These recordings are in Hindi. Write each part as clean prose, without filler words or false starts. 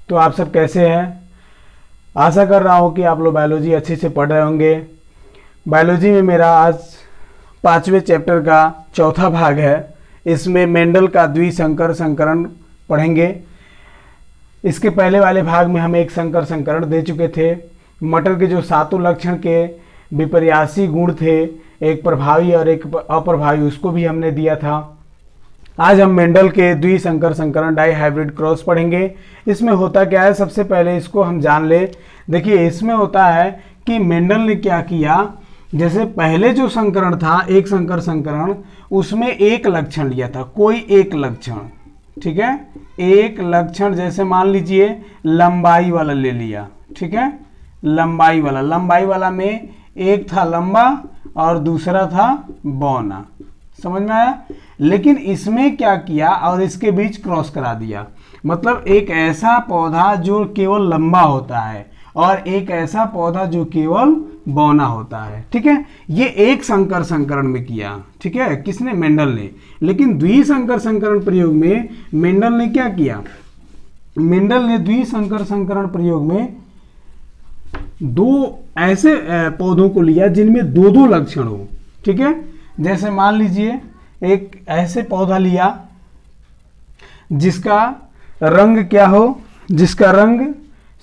तो आप सब कैसे हैं? आशा कर रहा हूँ कि आप लोग बायोलॉजी अच्छे से पढ़ रहे होंगे। बायोलॉजी में मेरा आज 5वें चैप्टर का चौथा भाग है। इसमें मेंडल का द्विसंकर संकरण पढ़ेंगे। इसके पहले वाले भाग में हम एक संकर संकरण दे चुके थे। मटर के जो 7 लक्षण के विपर्यासी गुण थे, एक प्रभावी और एक अप्रभावी, उसको भी हमने दिया था। आज हम मेंडल के द्विसंकर संकरण डाई हाइब्रिड क्रॉस पढ़ेंगे। इसमें होता क्या है, सबसे पहले इसको हम जान ले। देखिए, इसमें होता है कि मेंडल ने क्या किया, जैसे पहले जो संकरण था, एक संकर संकरण, उसमें एक लक्षण लिया था, कोई एक लक्षण, ठीक है, एक लक्षण, जैसे मान लीजिए लंबाई वाला ले लिया, ठीक है, लंबाई वाला में एक था लंबा और दूसरा था बौना, समझ में आया। लेकिन इसमें क्या किया और इसके बीच क्रॉस करा दिया, मतलब एक ऐसा पौधा जो केवल लंबा होता है और एक ऐसा पौधा जो केवल बौना होता है, ठीक है। ये एक संकर संकरण में किया, ठीक है, किसने? मेंडल ने। लेकिन द्विसंकर संकरण प्रयोग में मेंडल ने क्या किया? मेंडल ने द्विसंकर संकरण प्रयोग में दो ऐसे पौधों को लिया जिनमें दो दो लक्षण हो, ठीक है। जैसे मान लीजिए एक ऐसे पौधा लिया जिसका रंग क्या हो, जिसका रंग,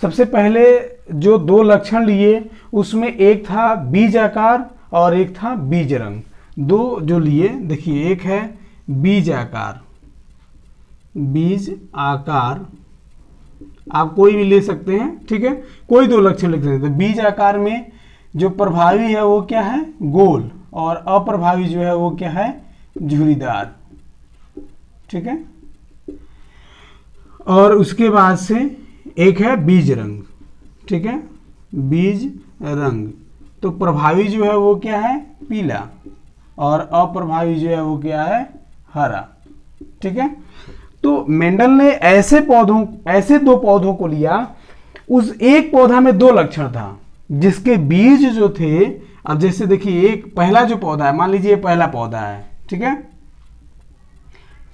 सबसे पहले जो दो लक्षण लिए उसमें एक था बीज आकार और एक था बीज रंग। दो जो लिए, देखिए, एक है बीज आकार, बीज आकार आप कोई भी ले सकते हैं, ठीक है, कोई दो लक्षण लिख सकते हैं। बीज आकार में जो प्रभावी है वो क्या है? गोल, और अप्रभावी जो है वो क्या है? झुर्रीदार, ठीक है। और उसके बाद से एक है बीज रंग, ठीक है, बीज रंग। तो प्रभावी जो है वो क्या है? पीला, और अप्रभावी जो है वो क्या है? हरा, ठीक है। तो मेंडल ने ऐसे दो पौधों को लिया, उस एक पौधा में दो लक्षण था जिसके बीज जो थे, अब जैसे देखिए, एक पहला जो पौधा है, मान लीजिए पहला पौधा है, ठीक है,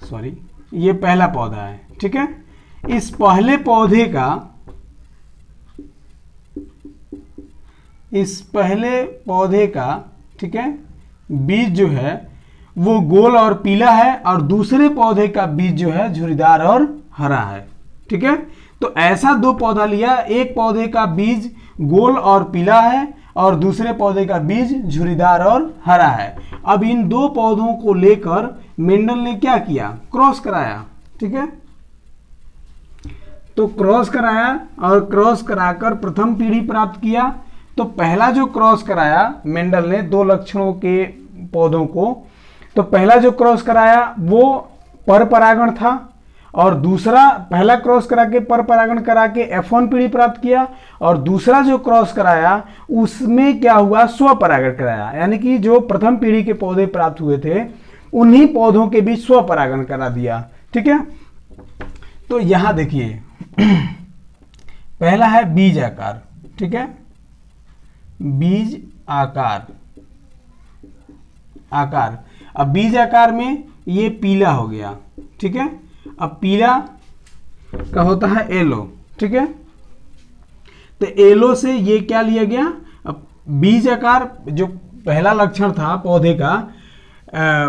सॉरी, ये पहला पौधा है, ठीक है। इस पहले पौधे का, ठीक है, बीज जो है वो गोल और पीला है, और दूसरे पौधे का बीज जो है झुर्रीदार और हरा है, ठीक है। तो ऐसा दो पौधा लिया, एक पौधे का बीज गोल और पीला है और दूसरे पौधे का बीज झुर्रीदार और हरा है। अब इन दो पौधों को लेकर मेंडल ने क्या किया? क्रॉस कराया, ठीक है। तो क्रॉस कराया और क्रॉस कराकर प्रथम पीढ़ी प्राप्त किया। तो पहला जो क्रॉस कराया मेंडल ने दो लक्षणों के पौधों को, तो पहला जो क्रॉस कराया वो पर परागण था, और दूसरा, पहला क्रॉस करा के पर परागण करा के F1 पीढ़ी प्राप्त किया, और दूसरा जो क्रॉस कराया उसमें क्या हुआ? स्वपरागण कराया, यानी कि जो प्रथम पीढ़ी के पौधे प्राप्त हुए थे उन्हीं पौधों के बीच स्वपरागण करा दिया, ठीक है। तो यहां देखिए, पहला है बीज आकार, ठीक है, बीज आकार। अब बीज आकार में ये पीला हो गया, ठीक है। अब पीला का होता है येलो, ठीक है। तो येलो से ये क्या लिया गया? अब बीज आकार जो पहला लक्षण था पौधे का,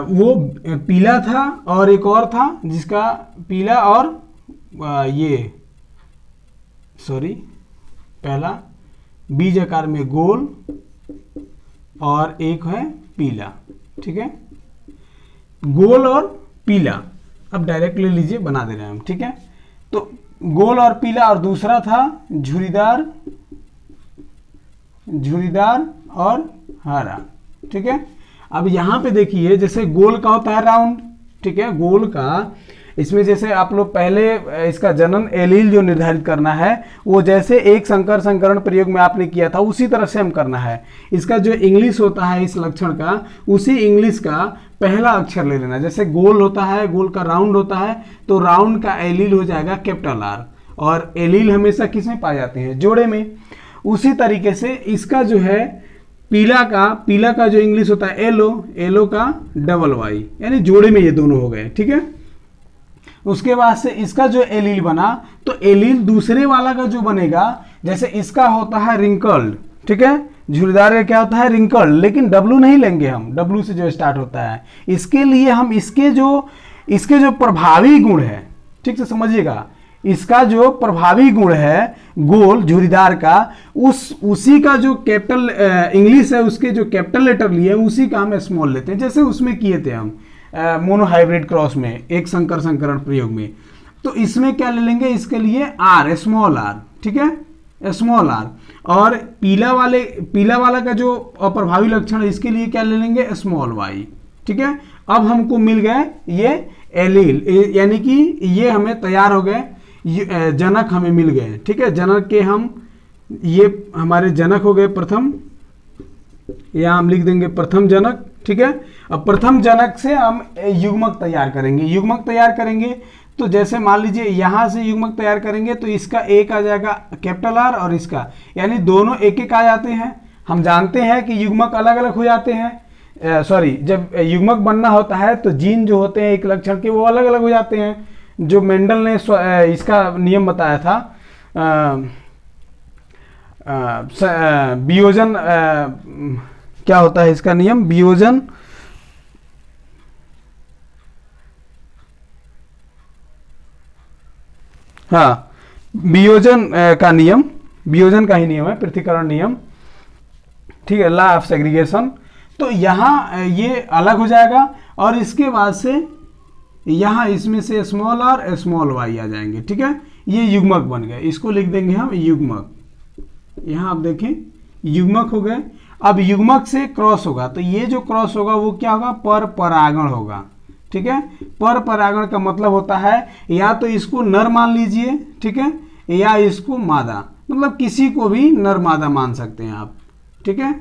वो पीला था, और एक और था जिसका पीला और पहला बीज आकार में गोल और एक है पीला, ठीक है, गोल और पीला। अब डायरेक्ट ले लीजिए, बना दे रहे हैं हम, ठीक है। तो गोल और पीला, और दूसरा था झुर्रीदार और हरा, ठीक है। अब यहां पे देखिए, जैसे गोल का होता है राउंड, ठीक है, गोल का, इसमें जैसे आप लोग पहले इसका जनन एलील जो निर्धारित करना है, वो जैसे एक संकर संकरण प्रयोग में आपने किया था उसी तरह से हम करना है। इसका जो इंग्लिश होता है इस लक्षण का, उसी इंग्लिश का पहला अक्षर ले लेना। जैसे गोल होता है, गोल का राउंड होता है, तो राउंड का एलील हो जाएगा कैपिटल R, और एलील हमेशा किस में पाए जाते हैं? जोड़े में। उसी तरीके से इसका जो है पीला का जो इंग्लिश होता है येलो का डबल Y, यानी जोड़े में ये दोनों हो गए, ठीक है। उसके बाद से इसका जो एलील बना, तो तो एलील दूसरे वाला का जो बनेगा, जैसे इसका होता है रिंकल्ड, ठीक है, झुर्रीदार का क्या होता है रिंकल्ड, लेकिन डब्लू नहीं लेंगे हम, डब्लू से जो स्टार्ट होता है। इसके लिए हम इसके जो प्रभावी गुण है, ठीक से समझिएगा, इसका जो प्रभावी गुण है गोल झुर्रीदार का, उसी का जो कैपिटल इंग्लिश है उसके जो कैपिटल लेटर लिए उसी का हम स्मॉल लेते हैं, जैसे उसमें किए थे हम मोनोहाइब्रिड क्रॉस में, एक संकर संकरण प्रयोग में। तो इसमें क्या ले लेंगे, इसके लिए आर, स्मॉल आर, ठीक है, स्मॉल आर। और पीला वाला का जो अप्रभावी लक्षण है इसके लिए क्या ले लेंगे, स्मॉल वाई, ठीक है। अब हमको मिल गए ये एलील, यानी कि ये हमें तैयार हो गए, जनक हमें मिल गए, ठीक है। जनक के हम, ये हमारे जनक हो गए प्रथम, यहाँ हम लिख देंगे प्रथम जनक, ठीक है। अब प्रथम जनक से हम युग्मक तैयार करेंगे। युग्मक तैयार करेंगे तो जैसे मान लीजिए यहाँ से युग्मक तैयार करेंगे तो इसका एक आ जाएगा कैपिटल आर और इसका, यानी दोनों एक एक आ जाते हैं। हम जानते हैं कि युग्मक अलग अलग हो जाते हैं, सॉरी, जब युग्मक बनना होता है तो जीन जो होते हैं एक लक्षण के वो अलग अलग हो जाते हैं। जो मेंडल ने इसका नियम बताया था, वियोजन, क्या होता है इसका नियम, वियोजन, हाँ, वियोजन का नियम, वियोजन का ही नियम है, पृथक्करण नियम, ठीक है, लॉ ऑफ सेग्रीगेशन। तो यहाँ ये अलग हो जाएगा और इसके बाद से यहाँ इसमें से स्मॉल आर स्मॉल वाई आ जाएंगे, ठीक है। ये युग्मक बन गए, इसको लिख देंगे हम युग्मक। यहाँ आप देखें युग्मक हो गए। अब युग्मक से क्रॉस होगा तो ये जो क्रॉस होगा वो क्या होगा, पर परागण होगा, ठीक है। पर परागण का मतलब होता है या तो इसको नर मान लीजिए, ठीक है, या इसको मादा, मतलब किसी को भी नर मादा मान सकते हैं आप, ठीक है।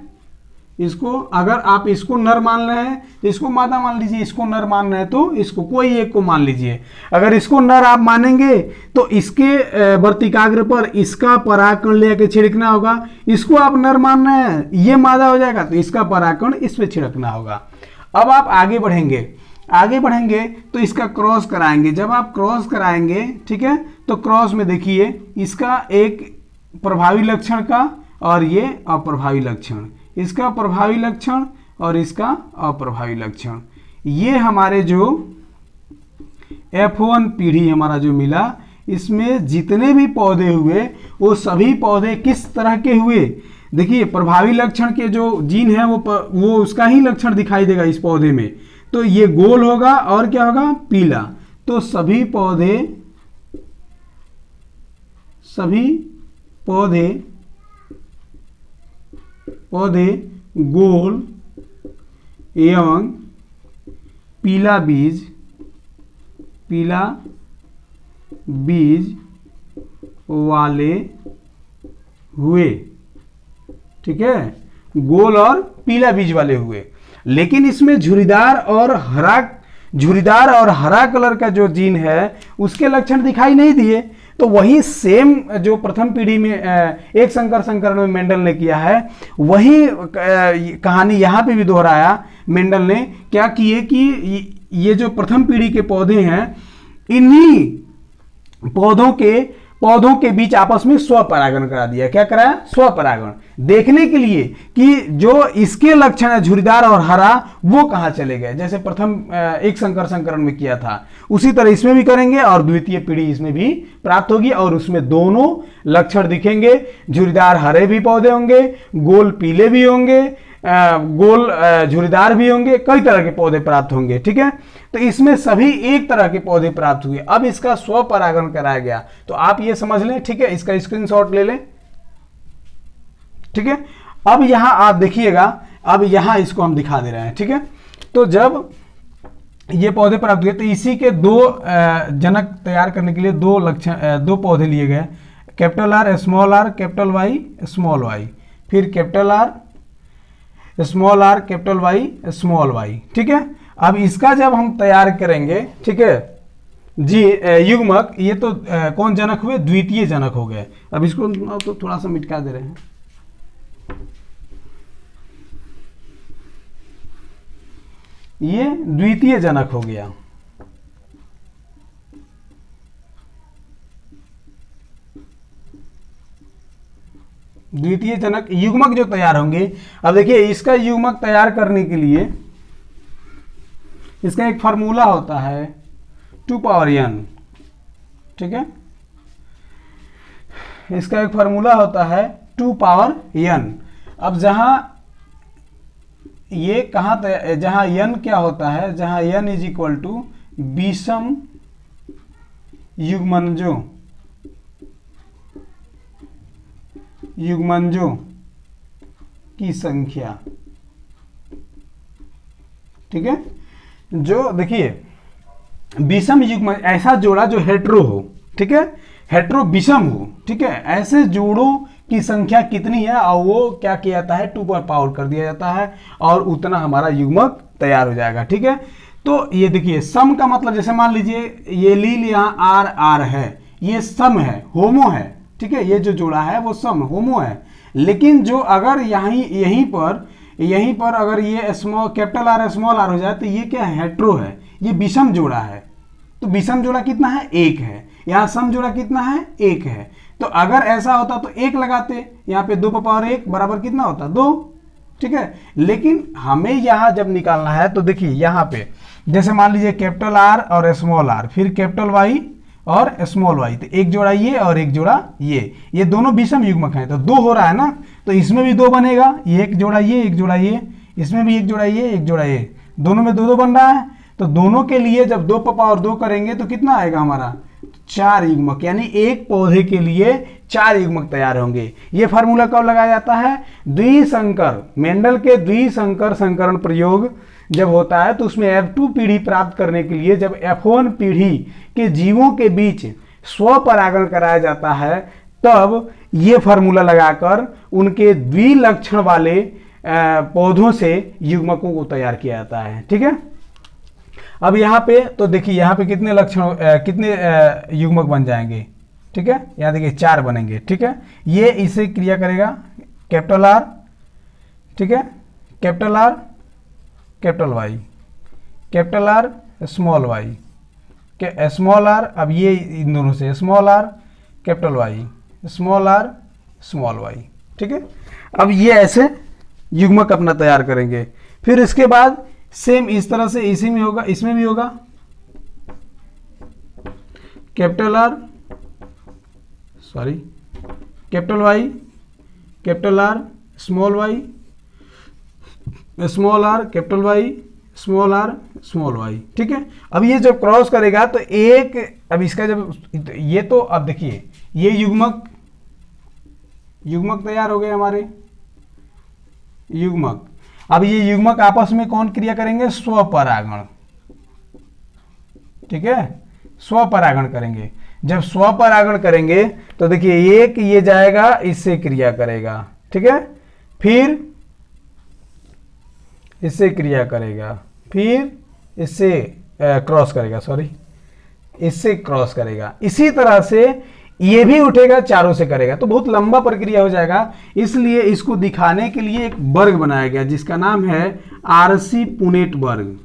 इसको अगर आप इसको नर मान रहे हैं तो इसको मादा मान लीजिए, इसको नर मान रहे हैं तो इसको कोई एक को मान लीजिए। अगर इसको नर आप मानेंगे तो इसके वर्तिकाग्र पर इसका परागकण लेकर छिड़कना होगा। इसको आप नर मान रहे हैं, ये मादा हो जाएगा तो इसका परागकण इस पे छिड़कना होगा। अब आप आगे बढ़ेंगे तो इसका क्रॉस कराएंगे। जब आप क्रॉस कराएंगे, ठीक है, तो क्रॉस में देखिए इसका एक प्रभावी लक्षण का और ये अप्रभावी लक्षण, इसका प्रभावी लक्षण और इसका अप्रभावी लक्षण। ये हमारे जो F1 पीढ़ी हमारा जो मिला, इसमें जितने भी पौधे हुए वो सभी पौधे किस तरह के हुए, देखिए प्रभावी लक्षण के जो जीन है वो उसका ही लक्षण दिखाई देगा इस पौधे में। तो ये गोल होगा और क्या होगा, पीला। तो सभी पौधे गोल एवं पीला बीज वाले हुए, ठीक है, गोल और पीला बीज वाले हुए। लेकिन इसमें झुर्रीदार और हरा कलर का जो जीन है उसके लक्षण दिखाई नहीं दिए। तो वही सेम जो प्रथम पीढ़ी में एक संकर संकरण में मेंडल ने किया है, वही कहानी यहाँ पे भी दोहराया। मेंडल ने क्या किए कि ये जो प्रथम पीढ़ी के पौधे हैं, इन्हीं पौधों के बीच आपस में स्वपरागण करा दिया। क्या कराया, स्वपरागण, देखने के लिए कि जो इसके लक्षण है झुर्रीदार और हरा वो कहाँ चले गए। जैसे प्रथम एक संकर संकरण में किया था उसी तरह इसमें भी करेंगे और द्वितीय पीढ़ी इसमें भी प्राप्त होगी और उसमें दोनों लक्षण दिखेंगे। झुर्रीदार हरे भी पौधे होंगे, गोल पीले भी होंगे, गोल झुर्रीदार भी होंगे, कई तरह के पौधे प्राप्त होंगे, ठीक है। तो इसमें सभी एक तरह के पौधे प्राप्त हुए। अब इसका स्वपरागण कराया गया, तो आप ये समझ लें, ठीक है, इसका स्क्रीनशॉट ले लें, ठीक है। अब यहां आप देखिएगा, अब यहां इसको हम दिखा दे रहे हैं, ठीक है। तो जब ये पौधे प्राप्त हुए तो इसी के दो जनक तैयार करने के लिए दो पौधे लिए गए, capital R capital Y small Y, फिर capital R small R capital Y small Y, ठीक है। अब इसका जब हम तैयार करेंगे, ठीक है जी, युग्मक, ये तो कौन जनक हुए, द्वितीय जनक हो गए। अब इसको तो थोड़ा सा मिटका दे रहे हैं, ये द्वितीय जनक हो गया। द्वितीय जनक युग्मक जो तैयार होंगे। अब देखिए इसका युग्मक तैयार करने के लिए इसका एक फार्मूला होता है 2 पावर n, ठीक है, इसका एक फार्मूला होता है 2 पावर n। अब जहां ये जहां n क्या होता है, जहां n इज इक्वल टू विषम युग्मनजों की संख्या, ठीक है। जो देखिए विषम युग्म, ऐसा जोड़ा जो हेट्रो हो, ठीक है, हेट्रो विषम हो, ठीक है, ऐसे जोड़ों की संख्या कितनी है और वो क्या किया जाता है 2 पर पावर कर दिया जाता है और उतना हमारा युग्मक तैयार हो जाएगा, ठीक है। तो ये देखिए सम का मतलब जैसे मान लीजिए ये लील यहाँ आर आर है, ये सम है, होमो है, ठीक है, ये जो जोड़ा है वो सम होमो है। लेकिन जो अगर यहीं पर अगर ये कैपिटल आर स्मॉल आर हो जाए तो ये क्या है, हेट्रो है, ये विषम जोड़ा है। तो विषम जोड़ा कितना है, 1 है। यहाँ सम जोड़ा कितना है, 1 है। तो अगर ऐसा होता तो 1 लगाते, यहाँ पे 2 पावर 1 बराबर कितना होता, 2, ठीक है। लेकिन हमें यहाँ जब निकालना है तो देखिए यहाँ पे जैसे मान लीजिए कैपिटल आर और स्मॉल आर, फिर कैपिटल वाई और स्मॉल वाई, तो एक जोड़ा ये और एक जोड़ा ये दोनों विषम युग्मक हैं, तो 2 हो रहा है ना, तो इसमें भी 2 बनेगा, ये एक जोड़ा ये, एक जोड़ा ये, इसमें भी एक जोड़ा ये, एक जोड़ा ये, दोनों में 2 बन रहा है। तो दोनों के लिए जब 2 पावर 2 करेंगे तो कितना आएगा हमारा, 4 युग्मक, यानी एक पौधे के लिए 4 युग्मक तैयार होंगे। ये फार्मूला कब लगाया जाता है, द्विसंकर, मेंडल के द्विसंकर संकरण प्रयोग जब होता है तो उसमें F2 पीढ़ी प्राप्त करने के लिए जब F1 पीढ़ी के जीवों के बीच स्वपरागण कराया जाता है तब ये फार्मूला लगाकर उनके द्विलक्षण वाले पौधों से युग्मकों को तैयार किया जाता है, ठीक है। अब यहाँ पे तो देखिए यहाँ पे कितने लक्षण कितने युग्मक बन जाएंगे, ठीक है, यहाँ देखिए 4 बनेंगे, ठीक है। ये इसे क्रिया करेगा कैपिटल आर, ठीक है, capital R capital Y, capital R small Y, small R, अब ये इन दोनों से small R capital Y, small R small Y, ठीक है। अब ये ऐसे युग्मक अपना तैयार करेंगे। फिर इसके बाद सेम इस तरह से इसी में होगा, इसमें भी होगा capital R capital Y, capital R small Y, small R capital Y, small R small Y, ठीक है। अब ये जब क्रॉस करेगा तो एक, अब इसका जब ये, तो अब देखिए ये युग्मक तैयार हो गए हमारे युग्मक। अब ये युग्मक आपस में कौन क्रिया करेंगे, स्वपरागण, ठीक है, स्वपरागण करेंगे। जब स्वपरागण करेंगे तो देखिए एक ये जाएगा इससे क्रिया करेगा, ठीक है, फिर इससे क्रिया करेगा, फिर इससे क्रॉस करेगा, इससे क्रॉस करेगा, इसी तरह से ये भी उठेगा, चारों से करेगा, तो बहुत लंबा प्रक्रिया हो जाएगा। इसलिए इसको दिखाने के लिए एक वर्ग बनाया गया जिसका नाम है आरसी पुनेट वर्ग।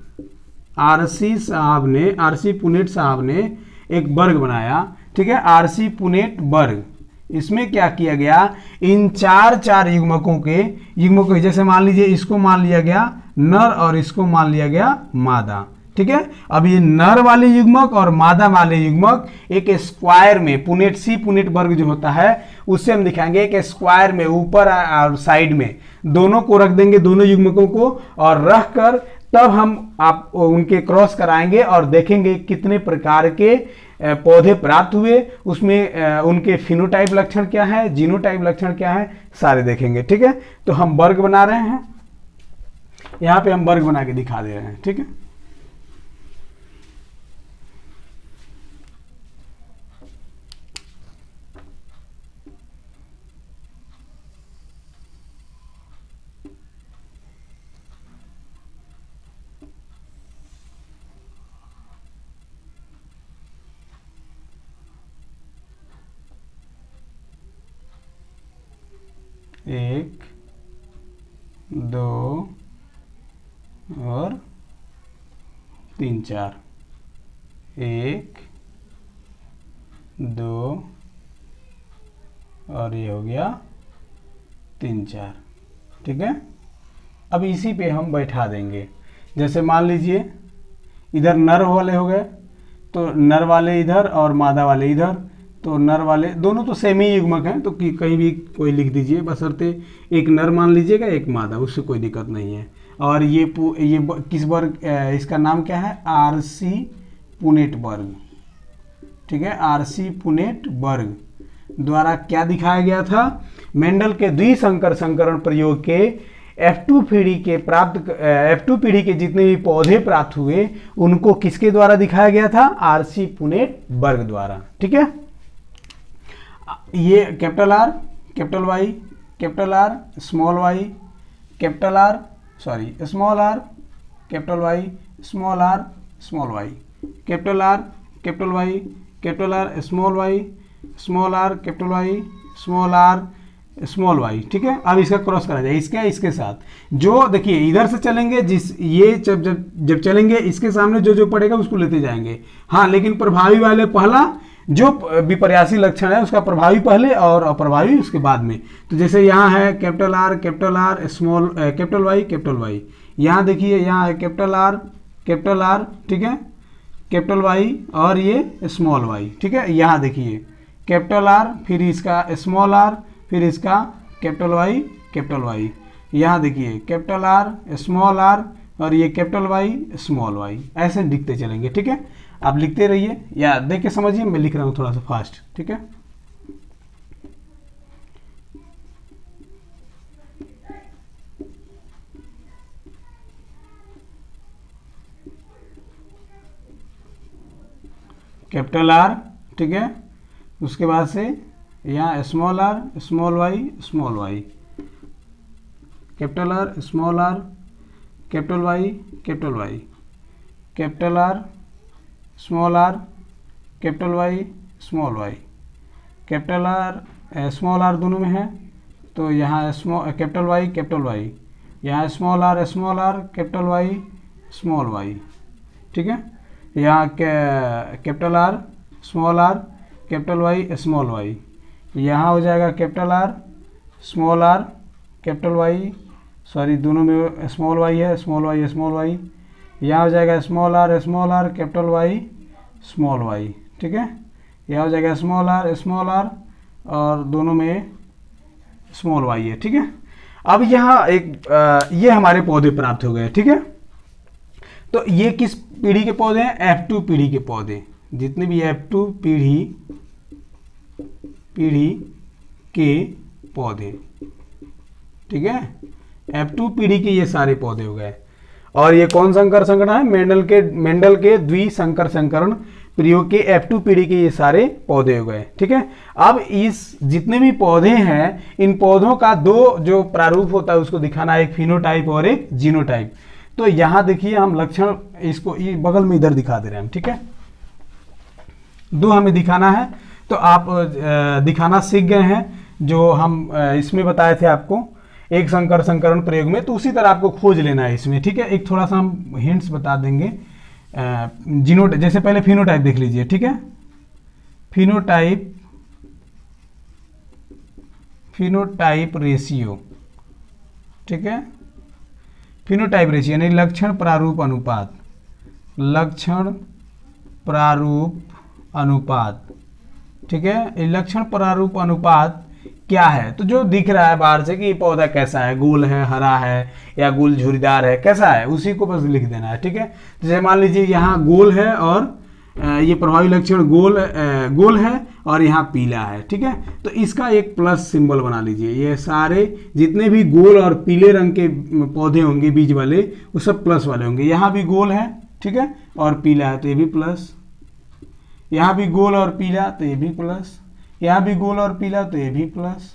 आरसी पुनेट साहब ने एक वर्ग बनाया, ठीक है, आरसी पुनेट वर्ग। इसमें क्या किया गया, इन चार युग्मकों जैसे मान लीजिए इसको मान लिया गया नर और इसको मान लिया गया मादा, ठीक है। अब ये नर वाले युग्मक और मादा वाले युग्मक एक स्क्वायर में, पुनेट वर्ग जो होता है उससे हम दिखाएंगे, एक स्क्वायर में ऊपर और साइड में दोनों को रख देंगे, दोनों युग्मकों को, और रख कर तब हम आप उनके क्रॉस कराएंगे और देखेंगे कितने प्रकार के पौधे प्राप्त हुए, उसमें उनके फिनोटाइप लक्षण क्या है, जीनोटाइप लक्षण क्या है, सारे देखेंगे, ठीक है। तो हम वर्ग बना रहे हैं, यहाँ पे हम वर्ग बना के दिखा दे रहे हैं, ठीक है। एक, दो और 3, 4, 1, 2 और ये हो गया 3 4। ठीक है, अब इसी पे हम बैठा देंगे। जैसे मान लीजिए इधर नर वाले हो गए, तो नर वाले इधर और मादा वाले इधर, तो नर वाले दोनों तो सेम ही युग्मक हैं, तो कहीं भी कोई लिख दीजिए, बशर्ते एक नर मान लीजिएगा एक मादा, उससे कोई दिक्कत नहीं है। और ये किस वर्ग, इसका नाम क्या है, आरसी पुनेट वर्ग। ठीक है, आरसी पुनेट वर्ग द्वारा क्या दिखाया गया था, मेंडल के द्विसंकर संकरण प्रयोग के F2 पीढ़ी के जितने भी पौधे प्राप्त हुए उनको किसके द्वारा दिखाया गया था, आरसी पुनेट वर्ग द्वारा। ठीक है, ये capital R, capital Y, capital R, small Y, capital R, sorry small R, capital Y, small R, small Y, capital R, capital Y, capital R, small Y, small R, capital Y, small R, small Y. ठीक है, अब इसका क्रॉस करा जाए, इसके साथ जो देखिए इधर से चलेंगे, ये जब चलेंगे इसके सामने जो पड़ेगा उसको लेते जाएंगे। हाँ, लेकिन प्रभावी वाले पहला, जो विपर्यासी लक्षण है उसका प्रभावी पहले और अप्रभावी उसके बाद में। तो जैसे यहाँ है capital R, small capital Y, यहाँ देखिए यहाँ है कैपिटल आर, ठीक है, कैपिटल वाई और ये स्मॉल वाई। ठीक है, यहाँ देखिए कैपिटल आर, फिर इसका स्मॉल आर, फिर इसका कैपिटल वाई, यहाँ देखिए कैपिटल आर, स्मॉल आर और ये कैपिटल वाई, स्मॉल वाई, ऐसे लिखते चलेंगे। ठीक है, आप लिखते रहिए या देख के समझिए, मैं लिख रहा हूँ थोड़ा सा फास्ट। ठीक है, कैपिटल आर, ठीक है, उसके बाद से यहाँ small R, small Y, capital R, small R, capital Y, capital R, small R, capital Y, small Y, capital R small R दोनों में है, तो यहाँ कैपिटल वाई, यहाँ small R, capital Y, small Y. ठीक है, यहाँ capital R, small R, capital Y, small Y, यहाँ हो जाएगा capital R, small R, capital Y, sorry दोनों में स्मॉल वाई है, स्मॉल वाई, यहाँ हो जाएगा small R, capital Y, small Y. ठीक है, यहाँ हो जाएगा स्मॉल आर और दोनों में स्मॉल वाई है। ठीक है, अब यहाँ ये हमारे पौधे प्राप्त हो गए। ठीक है, तो ये किस पीढ़ी के पौधे हैं, F2 पीढ़ी के पौधे, जितने भी F2 पीढ़ी के पौधे। ठीक है, F2 पीढ़ी के ये सारे पौधे हो गए। और ये कौन संकर संकरण है, मेंडल के द्विसंकर संकरण प्रयोग के F2 पीढ़ी के ये सारे पौधे हो गए। ठीक है, अब इस जितने भी पौधे हैं, इन पौधों का दो जो प्रारूप होता है उसको दिखाना है, एक फिनोटाइप और एक जीनोटाइप। तो यहाँ देखिए हम लक्षण इसको बगल में इधर दिखा दे रहे हैं। ठीक है, दो हमें दिखाना है, तो आप दिखाना सीख गए हैं, जो हम इसमें बताए थे आपको एक संकर संकरण प्रयोग में, तो उसी तरह आपको खोज लेना है इसमें। ठीक है, एक थोड़ा सा हम हिंट्स बता देंगे। जैसे पहले फिनोटाइप देख लीजिए। ठीक है, फिनोटाइप रेशियो। ठीक है, फिनोटाइप रेशियो यानी लक्षण प्रारूप अनुपात। ठीक है, ये लक्षण प्रारूप अनुपात क्या है, तो जो दिख रहा है बाहर से कि ये पौधा कैसा है, गोल है, हरा है या गोल झुरीदार है, कैसा है, उसी को बस लिख देना है। ठीक है, जैसे मान लीजिए यहाँ गोल है और ये प्रभावी लक्षण गोल है और यहाँ पीला है। ठीक है, तो इसका एक प्लस सिंबल बना लीजिए। ये सारे जितने भी गोल और पीले रंग के पौधे होंगे बीज वाले, वो सब प्लस वाले होंगे। यहाँ भी गोल है, ठीक है, और पीला है तो ये भी प्लस, यहाँ भी गोल और पीला तो ये भी प्लस, यहाँ भी गोल और पीला तो ये भी प्लस,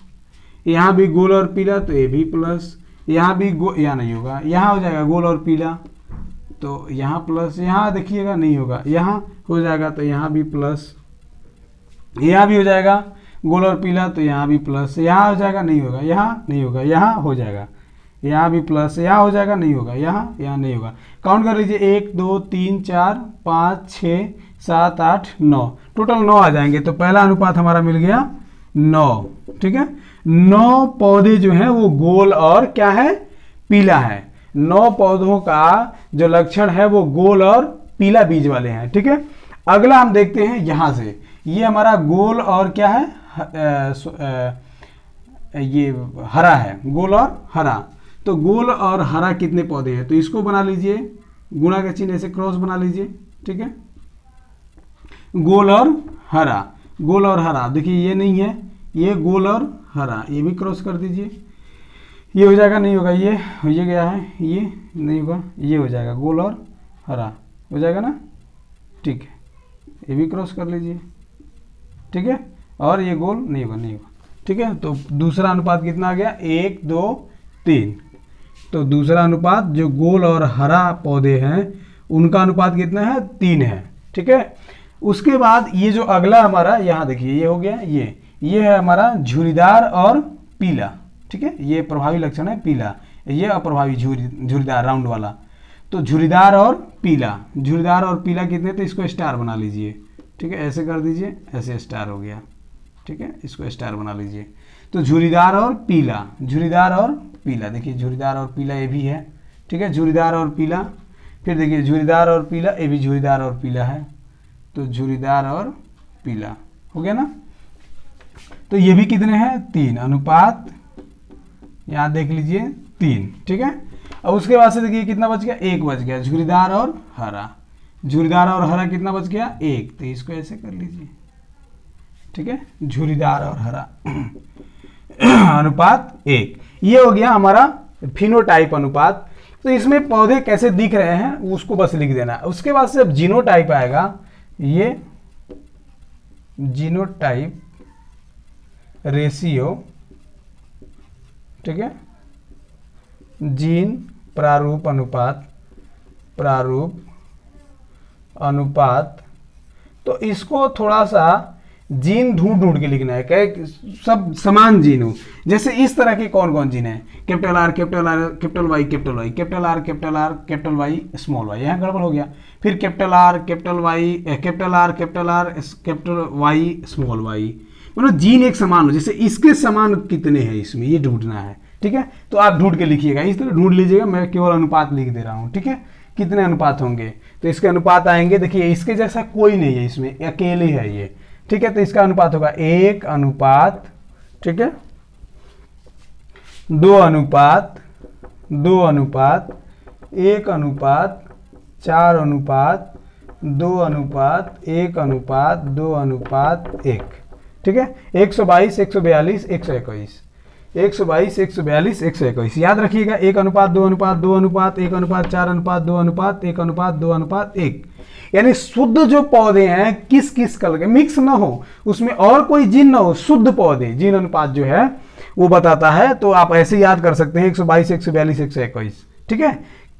यहाँ भी गोल और पीला तो ये भी प्लस, यहाँ भी यहाँ नहीं होगा, यहाँ हो जाएगा गोल और पीला तो यहाँ प्लस, यहाँ देखिएगा नहीं होगा, यहाँ हो जाएगा तो यहाँ भी प्लस, यहाँ भी हो जाएगा गोल और पीला तो यहाँ भी प्लस, यहाँ हो जाएगा नहीं होगा, यहाँ नहीं होगा, यहाँ हो जाएगा, यहाँ भी प्लस, यहाँ हो जाएगा नहीं होगा, यहाँ नहीं होगा। काउंट कर लीजिए 1 2 3 4 5 6 7 8 9, टोटल 9 आ जाएंगे। तो पहला अनुपात हमारा मिल गया 9। ठीक है। 9 पौधे जो हैं वो गोल और क्या है, पीला है। 9 पौधों का जो लक्षण है वो गोल और पीला बीज वाले हैं, ठीक है। अगला हम देखते हैं यहां से, ये हमारा गोल और क्या है, ये हरा है, गोल और हरा। तो गोल और हरा कितने पौधे हैं, तो इसको बना लीजिए, गुणा का चिन्ह ऐसे क्रॉस बना लीजिए, ठीक है। गोल और हरा, गोल और हरा, देखिए ये नहीं है, ये गोल और हरा, ये भी क्रॉस कर दीजिए। ये हो जाएगा, नहीं होगा, ये हो गया है, ये नहीं होगा, ये हो जाएगा, गोल और हरा हो जाएगा ना, ठीक है। ये भी क्रॉस कर लीजिए, ठीक है। और ये गोल नहीं होगा, नहीं होगा, ठीक है। तो दूसरा अनुपात कितना आ गया, 1 2 3। तो दूसरा अनुपात जो गोल और हरा पौधे हैं उनका अनुपात कितना है, 3 है, ठीक है। उसके बाद ये जो अगला हमारा, यहाँ देखिए ये हो गया, ये है हमारा झुरीदार और पीला, ठीक है। ये प्रभावी लक्षण है पीला, ये अप्रभावी झुरीदार राउंड वाला। तो झुरीदार और पीला, झुरीदार और पीला कितने, तो इसको स्टार बना लीजिए, ठीक है। ऐसे कर दीजिए, ऐसे स्टार हो गया, ठीक है। इसको स्टार बना लीजिए। तो झुरीदार और पीला, झुरीदार और पीला, देखिए झुरीदार और पीला ये भी है, ठीक है। झुरीदार और पीला, फिर देखिए झुरीदार और पीला, ये भी झुरीदार और पीला है। तो झुरीदार और पीला हो गया ना। तो ये भी कितने हैं, 3 अनुपात, यहाँ देख लीजिए 3, ठीक है। और उसके बाद से देखिए कितना बच गया, 1 बच गया, झुरीदार और हरा, झुरीदार और हरा कितना बच गया, 1। तो इसको ऐसे कर लीजिए, ठीक है, झुरीदार और हरा अनुपात 1। ये हो गया हमारा फिनोटाइप अनुपात। तो इसमें पौधे कैसे दिख रहे हैं उसको बस लिख देना। उसके बाद से अब जीनोटाइप आएगा, ये जीनोटाइप रेशियो, ठीक है, जीन प्रारूप अनुपात, प्रारूप अनुपात। तो इसको थोड़ा सा जीन ढूंढ ढूंढ के लिखना है, क्या सब समान जीन हो। जैसे इस तरह के कौन कौन जीन है, capital R capital R capital Y capital Y, capital R capital Y small Y, यहाँ गड़बड़ हो गया। फिर capital R capital Y capital R capital Y small Y, मतलब जीन एक समान हो। जैसे इसके समान कितने हैं इसमें, ये ढूंढना है, ठीक है। तो आप ढूंढ के लिखिएगा, इस तरह ढूंढ लीजिएगा, मैं केवल अनुपात लिख दे रहा हूँ, ठीक है। कितने अनुपात होंगे, तो इसके अनुपात आएंगे, देखिए इसके जैसा कोई नहीं है इसमें, अकेले है ये, ठीक है। तो इसका अनुपात होगा 1 अनुपात, ठीक है, 2 अनुपात 2 अनुपात 1 अनुपात 4 अनुपात 2 अनुपात 1 अनुपात 2 अनुपात 1, ठीक है। 122 142 121, 122 142 121, याद रखिएगा। 1 अनुपात 2 अनुपात 2 अनुपात 1 अनुपात 4 अनुपात 2 अनुपात 1 अनुपात 2 अनुपात 1। यानी शुद्ध जो पौधे हैं किस किस कलर के, मिक्स ना हो, उसमें और कोई जीन ना हो, शुद्ध पौधे, जीन अनुपात जो है वो बताता है। तो आप ऐसे याद कर सकते हैं 122 142 121, ठीक है।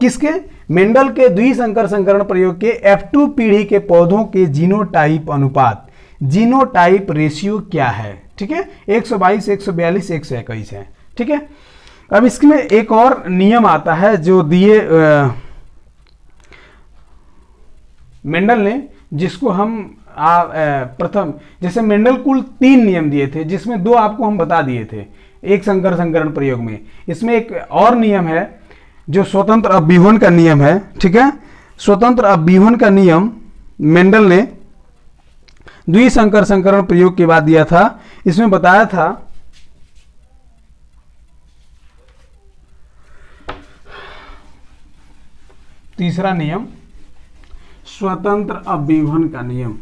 किसके, मेंडल के द्विसंकर संकरण प्रयोग के F2 पीढ़ी के पौधों के जीनोटाइप अनुपात, जीनोटाइप रेशियो क्या है, ठीक है। 122 142 121 है, ठीक है। अब इसमें एक और नियम आता है जो दिए मेंडल ने, जिसको हम प्रथम, जैसे मेंडल कुल 3 नियम दिए थे, जिसमें 2 आपको हम बता दिए थे एक संकर संकरण प्रयोग में। इसमें एक और नियम है जो स्वतंत्र अभ्यूहन का नियम है, ठीक है। स्वतंत्र अभ्यूहन का नियम मेंडल ने द्विसंकर संकरण प्रयोग के बाद दिया था। इसमें बताया था तीसरा नियम, स्वतंत्र अभ्यूहन का नियम।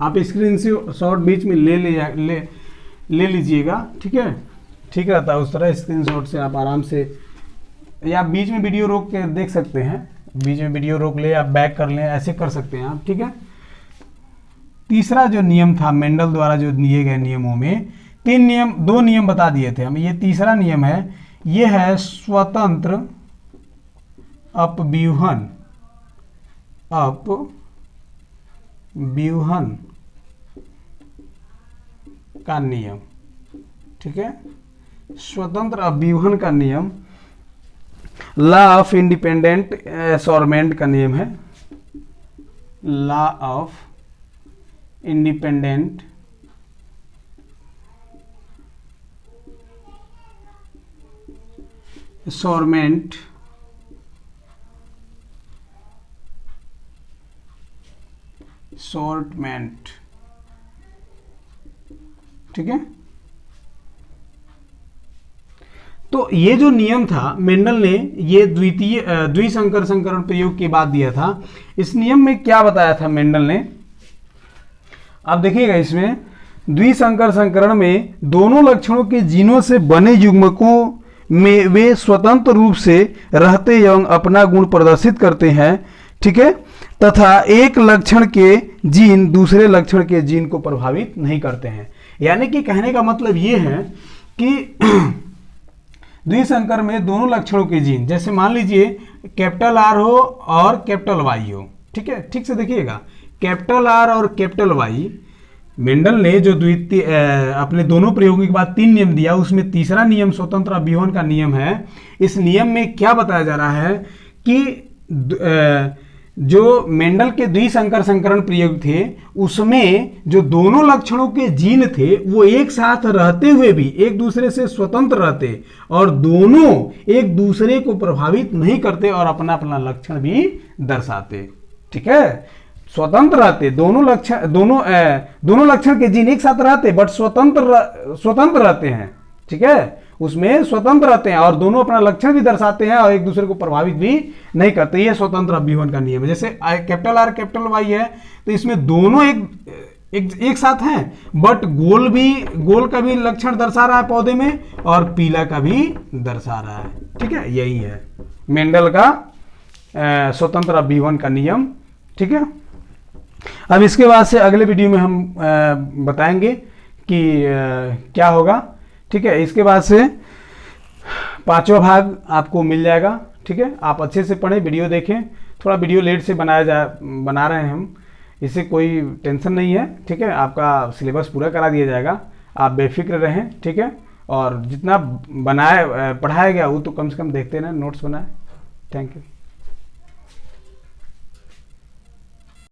आप स्क्रीन से शॉट बीच में ले लीजिएगा, ठीक है, ठीक रहता है उस तरह। स्क्रीनशॉट से आप आराम से, या बीच में वीडियो रोक के देख सकते हैं, बीच में वीडियो रोक ले, आप बैक कर लें, ऐसे कर सकते हैं आप, ठीक है। तीसरा जो नियम था मेंडल द्वारा जो दिए गए नियमों में 2 नियम बता दिए थे हम, ये तीसरा नियम है, ये है स्वतंत्र अपव्यूहन का नियम, ठीक है। स्वतंत्र अभ्यूहन का नियम लॉ ऑफ इंडिपेंडेंट असॉर्टमेंट का नियम है, लॉ ऑफ इंडिपेंडेंट assortment ठीक है। तो ये जो नियम था मेंडल ने ये द्विसंकर संकरण प्रयोग के बाद दिया था। इस नियम में क्या बताया था मेंडल ने, आप देखिएगा इसमें द्विसंकर संकरण में दोनों लक्षणों के जीनों से बने युग्मकों में वे स्वतंत्र रूप से रहते एवं अपना गुण प्रदर्शित करते हैं, ठीक है, तथा एक लक्षण के जीन दूसरे लक्षण के जीन को प्रभावित नहीं करते हैं। यानी कि कहने का मतलब ये है कि द्विसंकर में दोनों लक्षणों के जीन, जैसे मान लीजिए कैपिटल आर हो और कैपिटल वाई हो, ठीक है, ठीक से देखिएगा, कैपिटल आर और कैपिटल वाई, मेंडल ने जो अपने दोनों प्रयोगों के बाद 3 नियम दिया, उसमें तीसरा नियम स्वतंत्र अभिवन का नियम है। इस नियम में क्या बताया जा रहा है कि जो मेंडल के द्विसंकर संकरण प्रयोग थे उसमें जो दोनों लक्षणों के जीन थे वो एक साथ रहते हुए भी एक दूसरे से स्वतंत्र रहते और दोनों एक दूसरे को प्रभावित नहीं करते और अपना अपना लक्षण भी दर्शाते, ठीक है, स्वतंत्र रहते, दोनों लक्षण के जीन एक साथ रहते बट स्वतंत्र रहते हैं, ठीक है, उसमें स्वतंत्र रहते हैं और दोनों अपना लक्षण भी दर्शाते हैं और एक दूसरे को प्रभावित भी नहीं करते। ये स्वतंत्र अभिवन का नियम है। जैसे कैपिटल आर कैपिटल वाई है तो इसमें दोनों एक साथ हैं बट गोल का भी लक्षण दर्शा रहा है पौधे में और पीला का भी दर्शा रहा है, ठीक है, यही है मेंडल का स्वतंत्र अभिवन का नियम, ठीक है। अब इसके बाद से अगले वीडियो में हम बताएंगे कि क्या होगा, ठीक है। इसके बाद से 5वां भाग आपको मिल जाएगा, ठीक है। आप अच्छे से पढ़ें, वीडियो देखें, थोड़ा वीडियो लेट से बना रहे हैं हम, इससे कोई टेंशन नहीं है, ठीक है। आपका सिलेबस पूरा करा दिया जाएगा, आप बेफिक्र रहें, ठीक है। और जितना पढ़ाया गया वो तो कम से कम देखते रहें, नोट्स बनाए। Thank you.